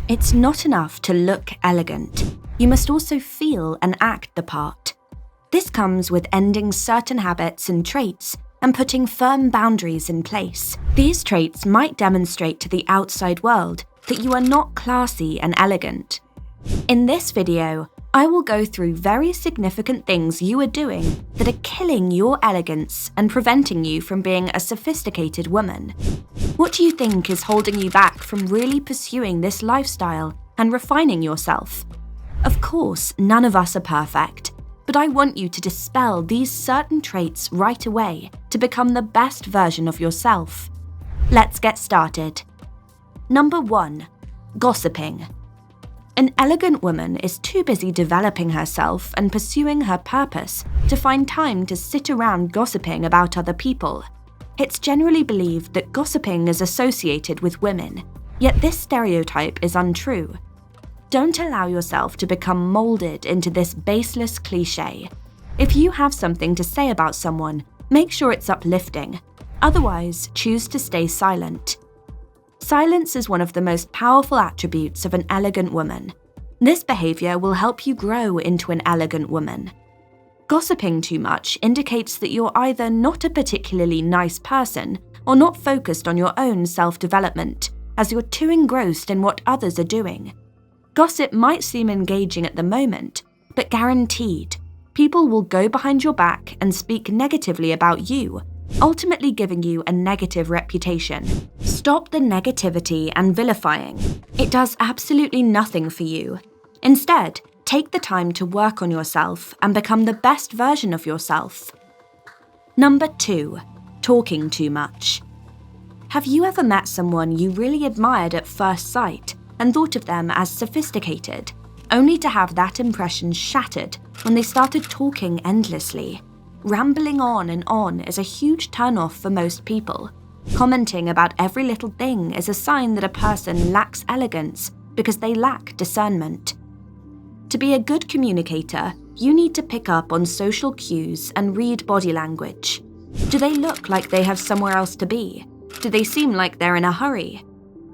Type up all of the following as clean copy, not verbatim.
It's not enough to look elegant. You must also feel and act the part. This comes with ending certain habits and traits and putting firm boundaries in place. These traits might demonstrate to the outside world that you are not classy and elegant. In this video, I will go through very significant things you are doing that are killing your elegance and preventing you from being a sophisticated woman. What do you think is holding you back from really pursuing this lifestyle and refining yourself? Of course, none of us are perfect, but I want you to dispel these certain traits right away to become the best version of yourself. Let's get started. Number 1. Gossiping. An elegant woman is too busy developing herself and pursuing her purpose to find time to sit around gossiping about other people. It's generally believed that gossiping is associated with women, yet this stereotype is untrue. Don't allow yourself to become molded into this baseless cliché. If you have something to say about someone, make sure it's uplifting. Otherwise, choose to stay silent. Silence is one of the most powerful attributes of an elegant woman. This behavior will help you grow into an elegant woman. Gossiping too much indicates that you're either not a particularly nice person or not focused on your own self-development, as you're too engrossed in what others are doing. Gossip might seem engaging at the moment, but guaranteed, people will go behind your back and speak negatively about you, ultimately giving you a negative reputation. Stop the negativity and vilifying. It does absolutely nothing for you. Instead, take the time to work on yourself and become the best version of yourself. Number 2. Talking too much. Have you ever met someone you really admired at first sight and thought of them as sophisticated, only to have that impression shattered when they started talking endlessly? Rambling on and on is a huge turn-off for most people. Commenting about every little thing is a sign that a person lacks elegance because they lack discernment. To be a good communicator, you need to pick up on social cues and read body language. Do they look like they have somewhere else to be? Do they seem like they're in a hurry?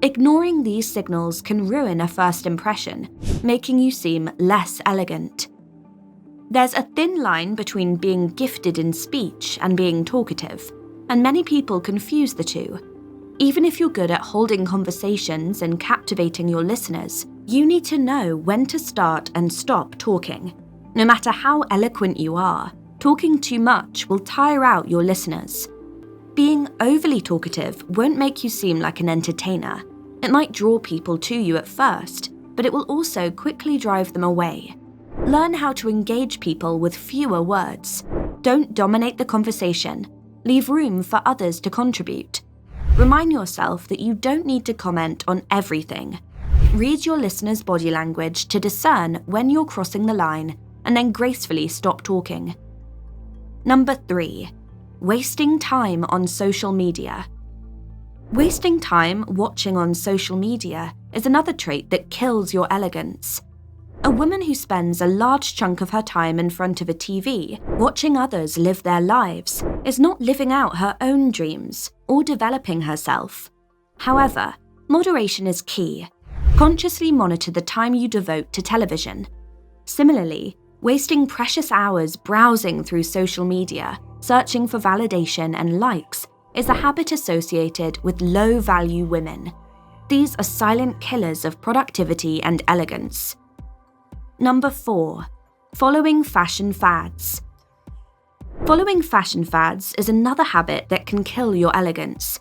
Ignoring these signals can ruin a first impression, making you seem less elegant. There's a thin line between being gifted in speech and being talkative, and many people confuse the two. Even if you're good at holding conversations and captivating your listeners, you need to know when to start and stop talking. No matter how eloquent you are, talking too much will tire out your listeners. Being overly talkative won't make you seem like an entertainer. It might draw people to you at first, but it will also quickly drive them away. Learn how to engage people with fewer words. Don't dominate the conversation. Leave room for others to contribute. Remind yourself that you don't need to comment on everything. Read your listeners' body language to discern when you're crossing the line, and then gracefully stop talking. Number 3. Wasting time on social media. Wasting time watching on social media is another trait that kills your elegance. A woman who spends a large chunk of her time in front of a TV, watching others live their lives, is not living out her own dreams or developing herself. However, moderation is key. Consciously monitor the time you devote to television. Similarly, wasting precious hours browsing through social media, searching for validation and likes, is a habit associated with low-value women. These are silent killers of productivity and elegance. Number 4. Following fashion fads. Following fashion fads is another habit that can kill your elegance.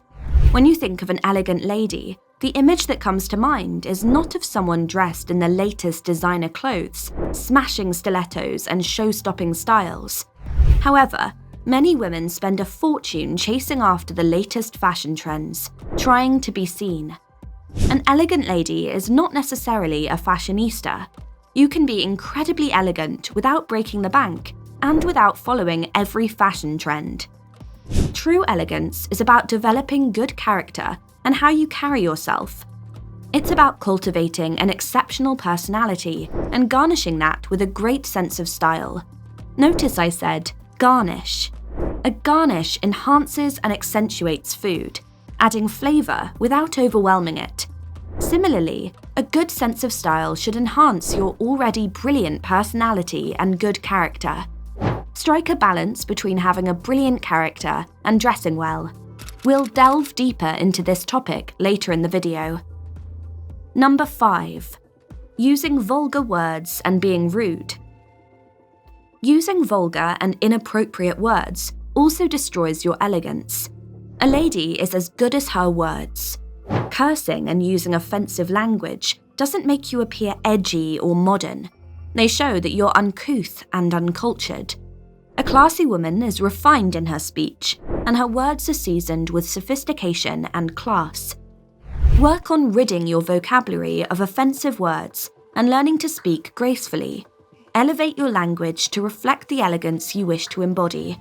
When you think of an elegant lady, the image that comes to mind is not of someone dressed in the latest designer clothes, smashing stilettos and show-stopping styles. However, many women spend a fortune chasing after the latest fashion trends, trying to be seen. An elegant lady is not necessarily a fashionista. You can be incredibly elegant without breaking the bank and without following every fashion trend. True elegance is about developing good character and how you carry yourself. It's about cultivating an exceptional personality and garnishing that with a great sense of style. Notice I said garnish. A garnish enhances and accentuates food, adding flavor without overwhelming it. Similarly, a good sense of style should enhance your already brilliant personality and good character. Strike a balance between having a brilliant character and dressing well. We'll delve deeper into this topic later in the video. Number 5. Using vulgar words and being rude. Using vulgar and inappropriate words also destroys your elegance. A lady is as good as her words. Cursing and using offensive language doesn't make you appear edgy or modern. They show that you're uncouth and uncultured. A classy woman is refined in her speech, and her words are seasoned with sophistication and class. Work on ridding your vocabulary of offensive words and learning to speak gracefully. Elevate your language to reflect the elegance you wish to embody.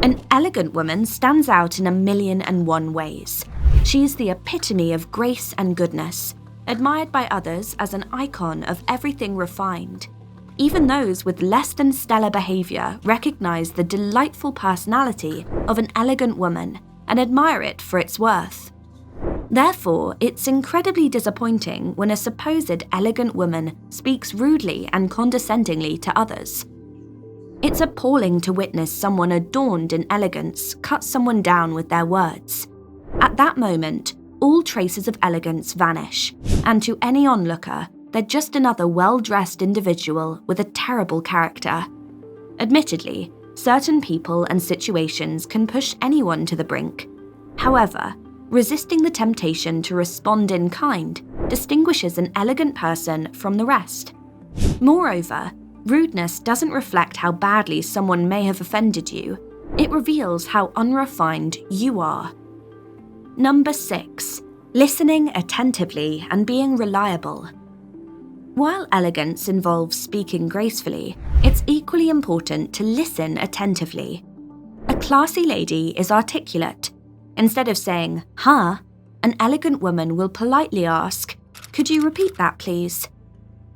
An elegant woman stands out in 1,000,001 ways. She is the epitome of grace and goodness, admired by others as an icon of everything refined. Even those with less than stellar behavior recognize the delightful personality of an elegant woman and admire it for its worth. Therefore, it's incredibly disappointing when a supposed elegant woman speaks rudely and condescendingly to others. It's appalling to witness someone adorned in elegance cut someone down with their words. At that moment, all traces of elegance vanish, and to any onlooker, they're just another well-dressed individual with a terrible character. Admittedly, certain people and situations can push anyone to the brink. However, resisting the temptation to respond in kind distinguishes an elegant person from the rest. Moreover, rudeness doesn't reflect how badly someone may have offended you. It reveals how unrefined you are. Number 6. Listening attentively and being reliable. While elegance involves speaking gracefully, it's equally important to listen attentively. A classy lady is articulate. Instead of saying, "huh," an elegant woman will politely ask, "Could you repeat that, please?"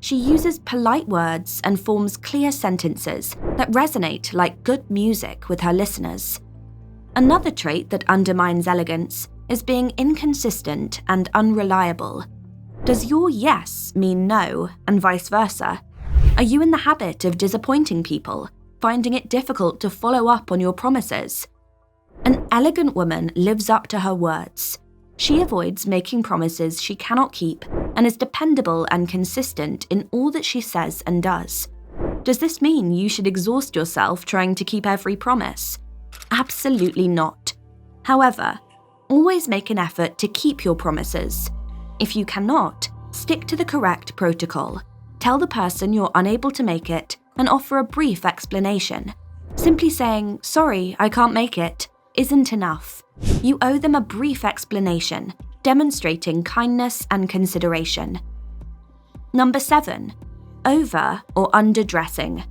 She uses polite words and forms clear sentences that resonate like good music with her listeners. Another trait that undermines elegance is being inconsistent and unreliable. Does your yes mean no, and vice versa? Are you in the habit of disappointing people, finding it difficult to follow up on your promises? An elegant woman lives up to her words. She avoids making promises she cannot keep and is dependable and consistent in all that she says and does. Does this mean you should exhaust yourself trying to keep every promise? Absolutely not. However, always make an effort to keep your promises. If you cannot, stick to the correct protocol. Tell the person you're unable to make it and offer a brief explanation. Simply saying, "Sorry, I can't make it," isn't enough. You owe them a brief explanation, demonstrating kindness and consideration. Number 7. Over or underdressing.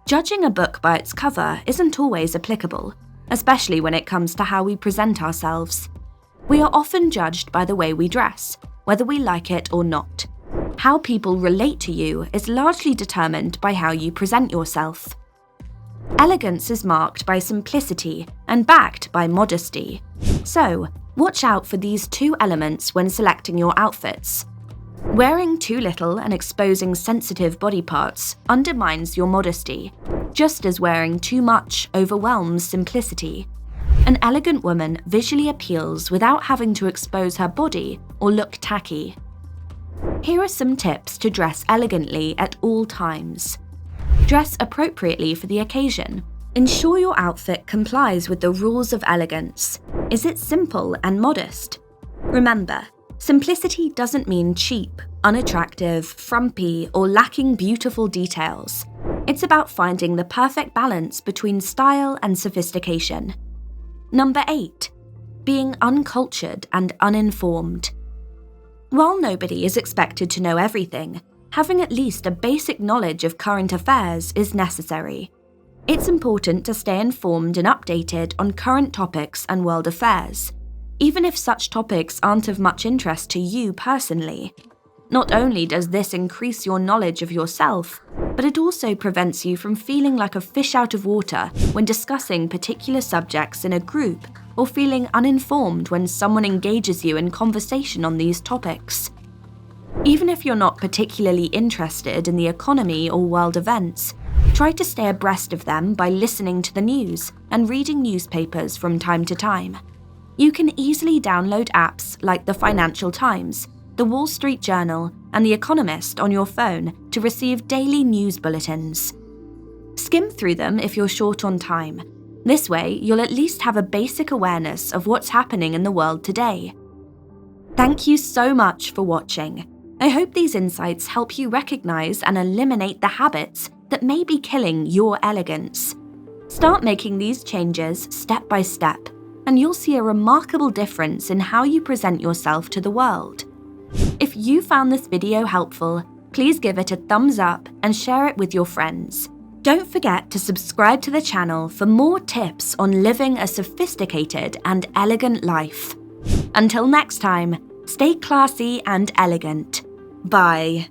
Judging a book by its cover isn't always applicable, especially when it comes to how we present ourselves. We are often judged by the way we dress, whether we like it or not. How people relate to you is largely determined by how you present yourself. Elegance is marked by simplicity and backed by modesty. So, watch out for these two elements when selecting your outfits. Wearing too little and exposing sensitive body parts undermines your modesty, just as wearing too much overwhelms simplicity. An elegant woman visually appeals without having to expose her body or look tacky. Here are some tips to dress elegantly at all times. Dress appropriately for the occasion. Ensure your outfit complies with the rules of elegance. Is it simple and modest? Remember, simplicity doesn't mean cheap, unattractive, frumpy, or lacking beautiful details. It's about finding the perfect balance between style and sophistication. Number 8. Being uncultured and uninformed. While nobody is expected to know everything, having at least a basic knowledge of current affairs is necessary. It's important to stay informed and updated on current topics and world affairs, even if such topics aren't of much interest to you personally. Not only does this increase your knowledge of yourself, but it also prevents you from feeling like a fish out of water when discussing particular subjects in a group or feeling uninformed when someone engages you in conversation on these topics. Even if you're not particularly interested in the economy or world events, try to stay abreast of them by listening to the news and reading newspapers from time to time. You can easily download apps like the Financial Times, the Wall Street Journal, and The Economist on your phone to receive daily news bulletins. Skim through them if you're short on time. This way, you'll at least have a basic awareness of what's happening in the world today. Thank you so much for watching. I hope these insights help you recognize and eliminate the habits that may be killing your elegance. Start making these changes step by step, and you'll see a remarkable difference in how you present yourself to the world. If you found this video helpful, please give it a thumbs up and share it with your friends. Don't forget to subscribe to the channel for more tips on living a sophisticated and elegant life. Until next time, stay classy and elegant. Bye.